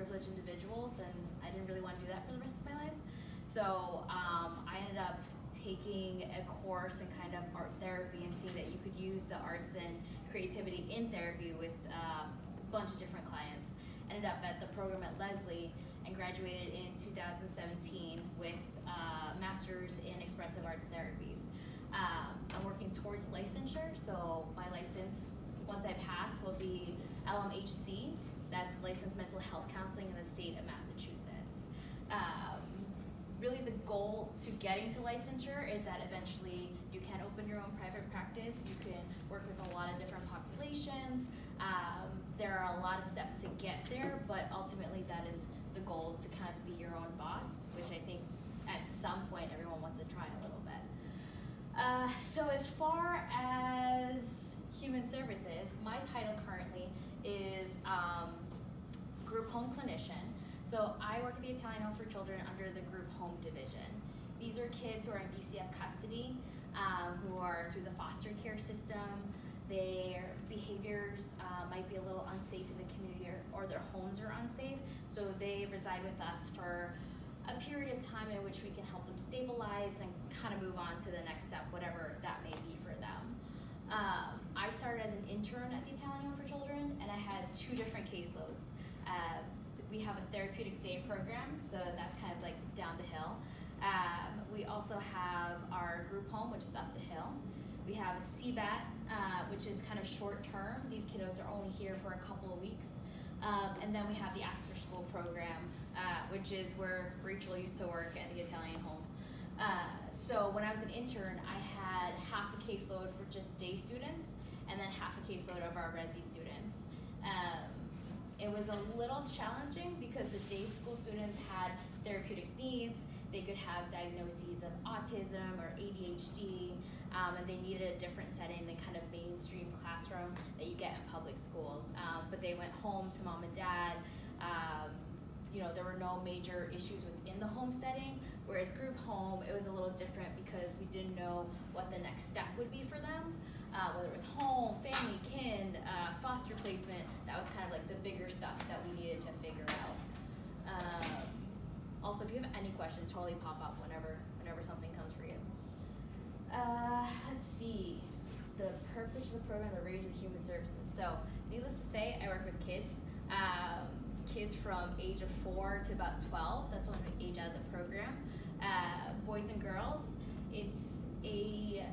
privileged individuals, and I didn't really want to do that for the rest of my life. So I ended up taking a course in kind of art therapy and seeing that you could use the arts and creativity in therapy with a bunch of different clients. Ended up at the program at Lesley and graduated in 2017 with a master's in expressive arts therapies. I'm working towards licensure, so my license, once I pass, will be LMHC. That's Licensed Mental Health Counseling in the state of Massachusetts. Really the goal to getting to licensure is that eventually you can open your own private practice, you can work with a lot of different populations. There are a lot of steps to get there, but ultimately that is the goal, to kind of be your own boss, which I think at some point everyone wants to try a little bit. So as far as human services, my title currently is group home clinician. So I work at the Italian Home for Children under the group home division. These are kids who are in DCF custody, who are through the foster care system. Their behaviors might be a little unsafe in the community, or their homes are unsafe. So they reside with us for a period of time in which we can help them stabilize and kind of move on to the next step, whatever that may be for them. I started as an intern at the Italian Home for Children, and I had 2 different caseloads. We have a therapeutic day program, so that's kind of like down the hill. We also have our group home, which is up the hill. We have a CBAT, which is kind of short term. These kiddos are only here for a couple of weeks. And then we have the after school program, which is where Rachel used to work at the Italian home. So when I was an intern, I had half a caseload for just day students, and then half a caseload of our Resi students. It was a little challenging because the day school students had therapeutic needs. They could have diagnoses of autism or ADHD, and they needed a different setting than kind of mainstream classroom that you get in public schools. But they went home to mom and dad. There were no major issues within the home setting, whereas group home, it was a little different because we didn't know what the next step would be for them. Whether it was home, family, kin, foster placement, that was kind of like the bigger stuff that we needed to figure out. Also, if you have any questions, totally pop up whenever something comes for you. Let's see, the purpose of the program, the range of human services. So, needless to say, I work with kids. Kids from age of 4 to about 12, that's when we age out of the program. Boys and girls, it's a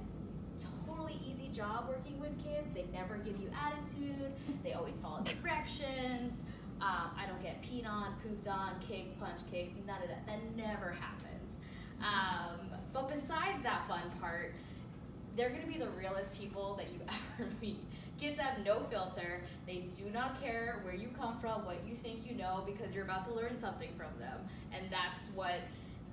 totally easy job working with kids. They never give you attitude. They always follow directions. I don't get peed on, pooped on, kicked, punched, kicked, none of that. That never happens. But besides that fun part, they're gonna be the realest people that you ever meet. Kids have no filter. They do not care where you come from, what you think you know, because you're about to learn something from them. And that's what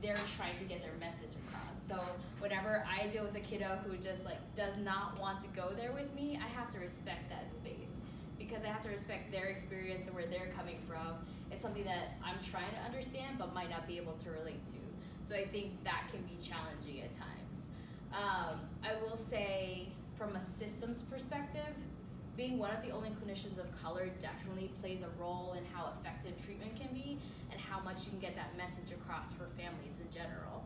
they're trying to get their message across. So whenever I deal with a kiddo who just does not want to go there with me, I have to respect that space, because I have to respect their experience and where they're coming from. It's something that I'm trying to understand but might not be able to relate to. So I think that can be challenging at times. I will say, from a systems perspective, being one of the only clinicians of color definitely plays a role in how effective treatment can be and how much you can get that message across for families in general.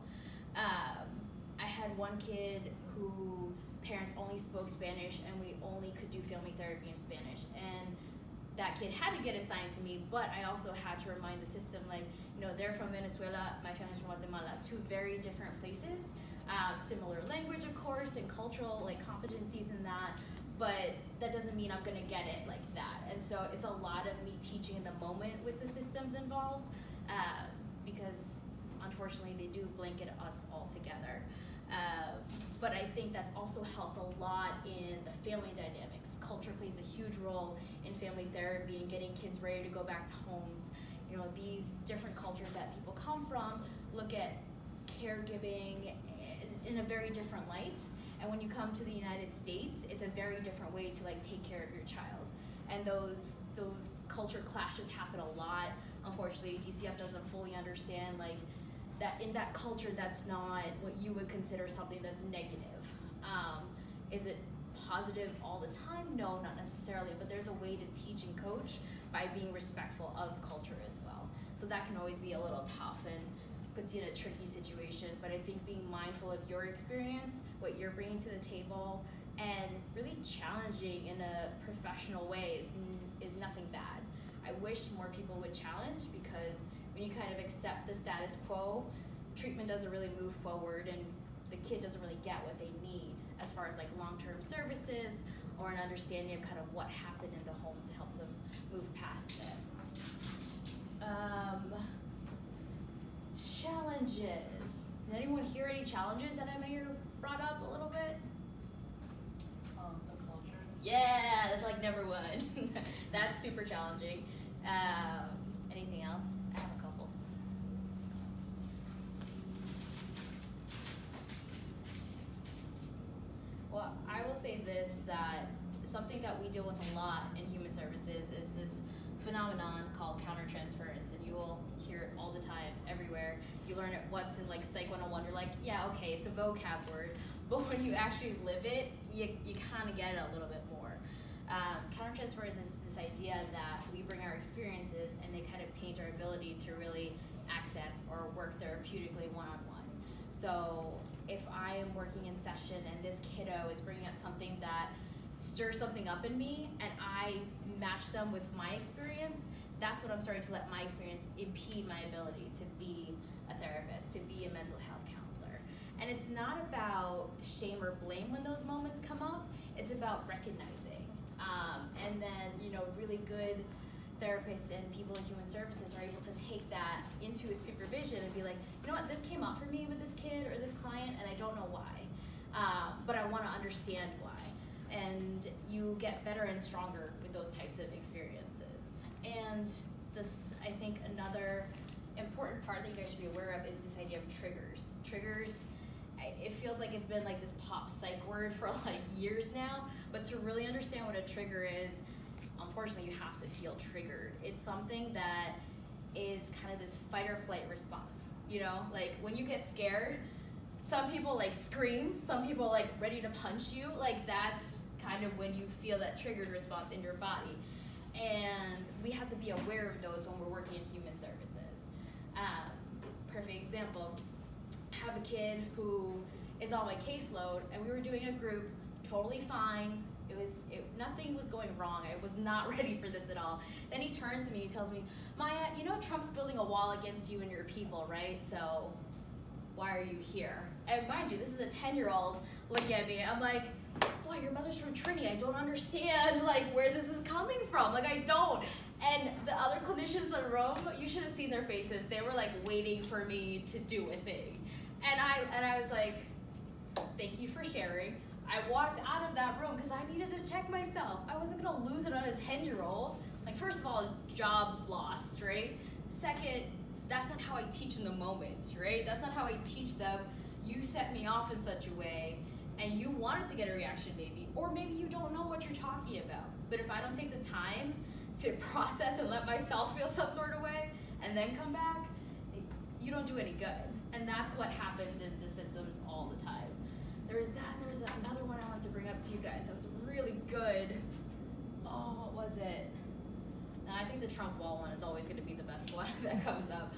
I had one kid who parents only spoke Spanish, and we only could do family therapy in Spanish. And that kid had to get assigned to me, but I also had to remind the system, they're from Venezuela, my family's from Guatemala, 2 very different places. Similar language, of course, and cultural competencies in that, but that doesn't mean I'm gonna get it like that. And so it's a lot of me teaching in the moment with the systems involved, because unfortunately they do blanket us all together. But I think that's also helped a lot in the family dynamics. Culture plays a huge role in family therapy and getting kids ready to go back to homes. These different cultures that people come from look at caregiving in a very different light. And when you come to the United States, it's a very different way to take care of your child. And those culture clashes happen a lot. Unfortunately, DCF doesn't fully understand that in that culture, that's not what you would consider something that's negative. Is it positive all the time? No, not necessarily, but there's a way to teach and coach by being respectful of culture as well. So that can always be a little tough and puts you in a tricky situation, but I think being mindful of your experience, what you're bringing to the table, and really challenging in a professional way is nothing bad. I wish more people would challenge, because when you kind of accept the status quo, treatment doesn't really move forward, and the kid doesn't really get what they need as far as like long-term services or an understanding of kind of what happened in the home to help them move past it. Challenges. Did anyone hear any challenges that I may have brought up a little bit? The culture. Yeah, that's like number one. That's super challenging. Anything else? I have a couple. Well, I will say this, that something that we deal with a lot in human services is this phenomenon called countertransference, and you will hear it all the time, everywhere. You learn it once in like Psych 101, you're like, yeah, okay, it's a vocab word, but when you actually live it, you kind of get it a little bit more. Countertransference is this idea that we bring our experiences and they kind of taint our ability to really access or work therapeutically one-on-one. So if I am working in session and this kiddo is bringing up something that stirs something up in me and I match them with my experience, that's when I'm starting to let my experience impede my ability to be a therapist, to be a mental health counselor. And it's not about shame or blame when those moments come up, it's about recognizing. And then, really good therapists and people in human services are able to take that into a supervision and be like, you know what, this came up for me with this kid or this client and I don't know why, but I want to understand why. And you get better and stronger with those types of experiences. And this, I think, another important part that you guys should be aware of is this idea of triggers. Triggers, it feels like it's been like this pop psych word for like years now, but to really understand what a trigger is, unfortunately you have to feel triggered. It's something that is kind of this fight or flight response, like when you get scared, some people like scream, some people like ready to punch you, like that's kind of when you feel that triggered response in your body. And we have to be aware of those when we're working in human services. Perfect example, I have a kid who is on my caseload and we were doing a group, totally fine. Nothing was going wrong. I was not ready for this at all. Then he turns to me, he tells me, Maya, Trump's building a wall against you and your people, right? So why are you here? And mind you, this is a 10-year-old looking at me. I'm like, boy, your mother's from Trinity. I don't understand where this is coming from. I don't. And the other clinicians in the room, you should have seen their faces. They were waiting for me to do a thing. And I was like, thank you for sharing. I walked out of that room because I needed to check myself. I wasn't gonna lose it on a 10-year-old. First of all, job lost, right? Second, that's not how I teach in the moment, right? That's not how I teach them. You set me off in such a way and you wanted to get a reaction maybe, or maybe you don't know what you're talking about. But if I don't take the time to process and let myself feel some sort of way and then come back, you don't do any good. And that's what happens in the systems all the time. There was that, and there was another one I wanted to bring up to you guys that was really good. Oh, what was it? Now, I think the Trump wall one is always going to be the best one that comes up.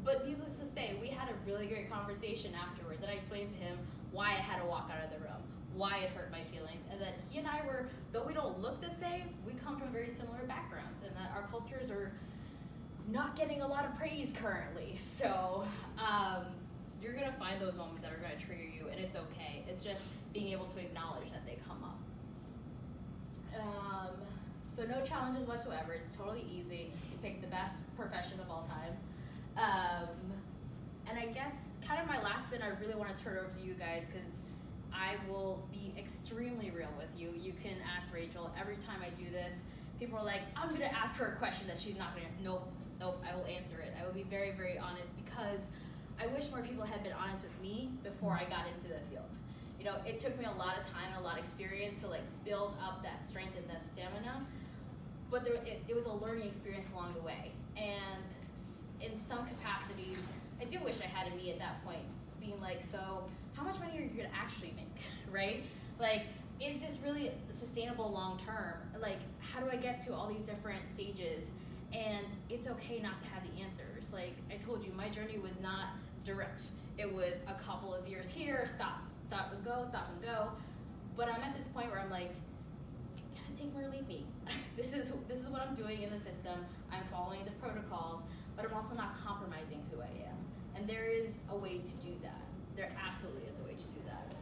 But needless to say, we had a really great conversation afterwards, and I explained to him why I had to walk out of the room, why it hurt my feelings, and that he and I were, though we don't look the same, we come from very similar backgrounds, and that our cultures are not getting a lot of praise currently. So you're going to find those moments that are going to trigger you, and it's okay. It's just being able to acknowledge that they come up. So no challenges whatsoever. It's totally easy. You pick the best profession of all time. And I guess kind of my last bit, I really want to turn over to you guys because I will be extremely real with you. You can ask Rachel. Every time I do this, people are like, I'm going to ask her a question that she's not going to. Nope, I will answer it. I will be very, very honest because I wish more people had been honest with me before I got into the field. It took me a lot of time and a lot of experience to build up that strength and that stamina, but it was a learning experience along the way. And in some capacities, I do wish I had a me at that point, being so how much money are you gonna actually make, right? is this really sustainable long term? Like, how do I get to all these different stages? And it's okay not to have the answers. Like I told you, my journey was not direct. It was a couple of years here, stop and go. But I'm at this point where I'm like, can I take me or leave me? This is what I'm doing in the system. I'm following the protocols, but I'm also not compromising who I am. And there is a way to do that. There absolutely is a way to do that.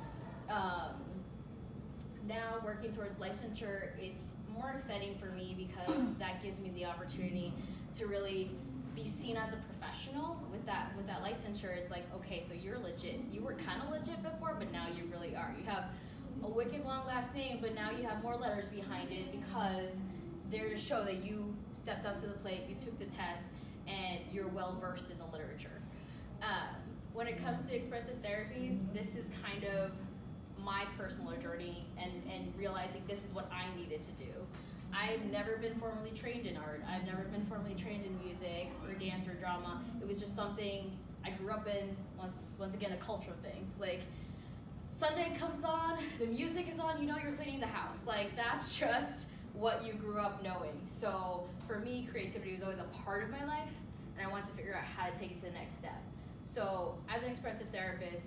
Now working towards licensure, it's more exciting for me because that gives me the opportunity to really be seen as a professional with that licensure. It's like, okay, so you're legit. You were kind of legit before, but now you really are. You have a wicked long last name, but now you have more letters behind it because they're to show that you stepped up to the plate, you took the test, and you're well versed in the literature. When it comes to expressive therapies, this is kind of my personal journey and realizing this is what I needed to do. I've never been formally trained in art. I've never been formally trained in music or dance or drama. It was just something I grew up in, once again, a cultural thing. Like, Sunday comes on, the music is on, you know you're cleaning the house. Like, that's just what you grew up knowing. So for me, creativity was always a part of my life, and I wanted to figure out how to take it to the next step. So as an expressive therapist,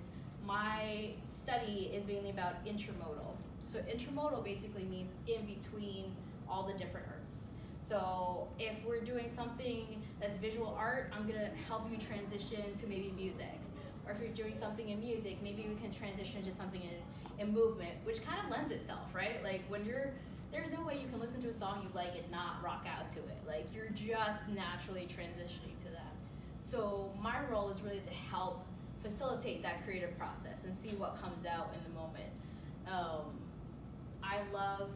my study is mainly about intermodal. So intermodal basically means in between all the different arts. So if we're doing something that's visual art, I'm gonna help you transition to maybe music. Or if you're doing something in music, maybe we can transition to something in movement, which kind of lends itself, right? Like when there's no way you can listen to a song you like and not rock out to it. Like you're just naturally transitioning to that. So my role is really to help facilitate that creative process and see what comes out in the moment. I love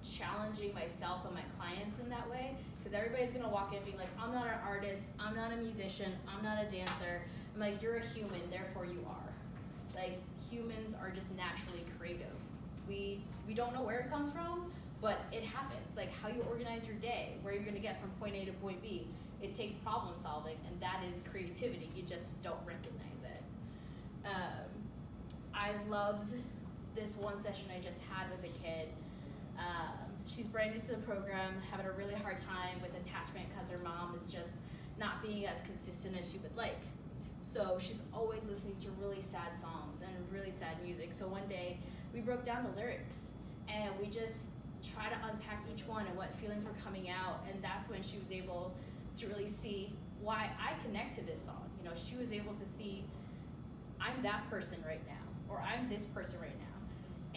challenging myself and my clients in that way, because everybody's gonna walk in being like, I'm not an artist, I'm not a musician, I'm not a dancer. I'm like, you're a human, therefore you are. Like, humans are just naturally creative. We don't know where it comes from, but it happens. Like how you organize your day, where you're gonna get from point A to point B. It takes problem solving, and that is creativity. You just don't recognize it. I loved this one session I just had with a kid. She's brand new to the program, having a really hard time with attachment because her mom is just not being as consistent as she would like. So she's always listening to really sad songs and really sad music. So one day we broke down the lyrics and we just try to unpack each one and what feelings were coming out. And that's when she was able to really see why I connect to this song. You know, she was able to see I'm that person right now, or I'm this person right now.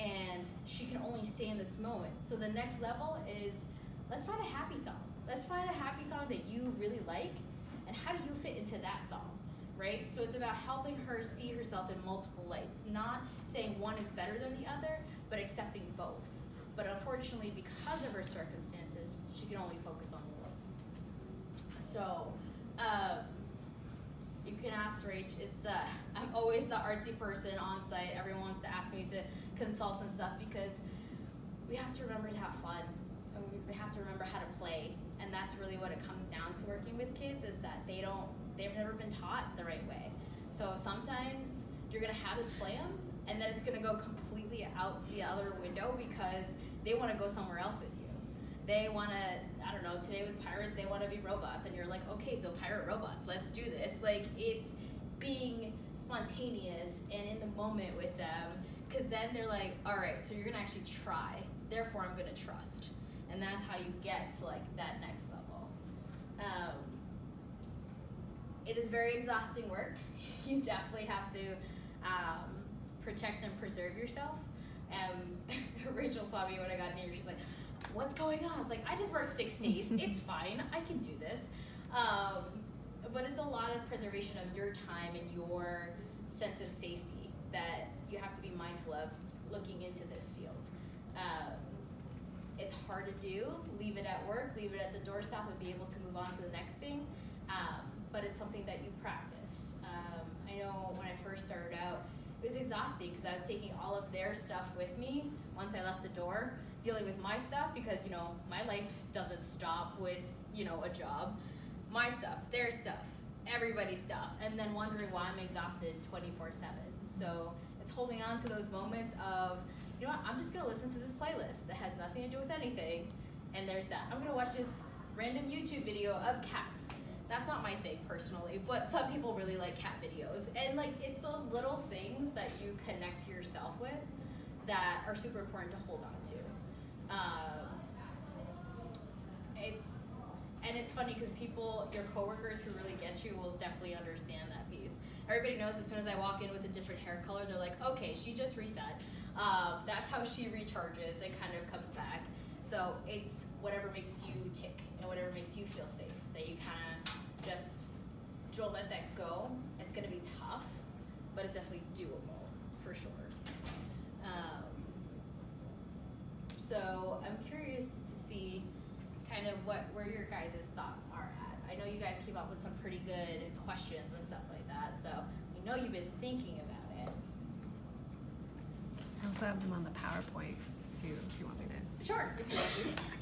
And she can only stay in this moment. So the next level is, let's find a happy song. Let's find a happy song that you really like, and how do you fit into that song, right? So it's about helping her see herself in multiple lights, not saying one is better than the other, but accepting both. But unfortunately, because of her circumstances, she can only focus on one. So, you can ask Rach, I'm always the artsy person on site. Everyone wants to ask me to consult and stuff because we have to remember to have fun and we have to remember how to play. And that's really what it comes down to working with kids, is that they've never been taught the right way. So sometimes you're gonna have this plan and then it's gonna go completely out the other window because they wanna go somewhere else with you. They wanna, I don't know, today was pirates, they wanna be robots, and you're like, okay, so pirate robots, let's do this. Like, it's being spontaneous and in the moment with them, because then they're like, all right, so you're gonna actually try, therefore I'm gonna trust. And that's how you get to like that next level. It is very exhausting work. You definitely have to protect and preserve yourself. Rachel saw me when I got near, she's like, what's going on? I was like, I just worked 6 days. It's fine. I can do this. But it's a lot of preservation of your time and your sense of safety that you have to be mindful of looking into this field. It's hard to do. Leave it at work, leave it at the doorstep, and be able to move on to the next thing. But it's something that you practice. I know when I first started out, it was exhausting because I was taking all of their stuff with me once I left the door, dealing with my stuff because, you know, my life doesn't stop with, you know, a job. My stuff, their stuff, everybody's stuff, and then wondering why I'm exhausted 24/7. So it's holding on to those moments of you know what, I'm just gonna listen to this playlist that has nothing to do with anything, and there's that. I'm gonna watch this random YouTube video of cats. That's not my thing personally, but some people really like cat videos. And like, it's those little things that you connect to yourself with that are super important to hold on to. It's funny because people, your coworkers who really get you will definitely understand that piece. Everybody knows as soon as I walk in with a different hair color, they're like, okay, she just reset. That's how she recharges and kind of comes back. So it's whatever makes you tick and whatever makes you feel safe, that you kind of just don't let that go. It's gonna be tough, but it's definitely doable for sure. So I'm curious to see kind of where your guys' thoughts are at. I know you guys came up with some pretty good questions and stuff like that, so we know you've been thinking about it. I also have them on the PowerPoint too, if you want me to. Sure, if you want to.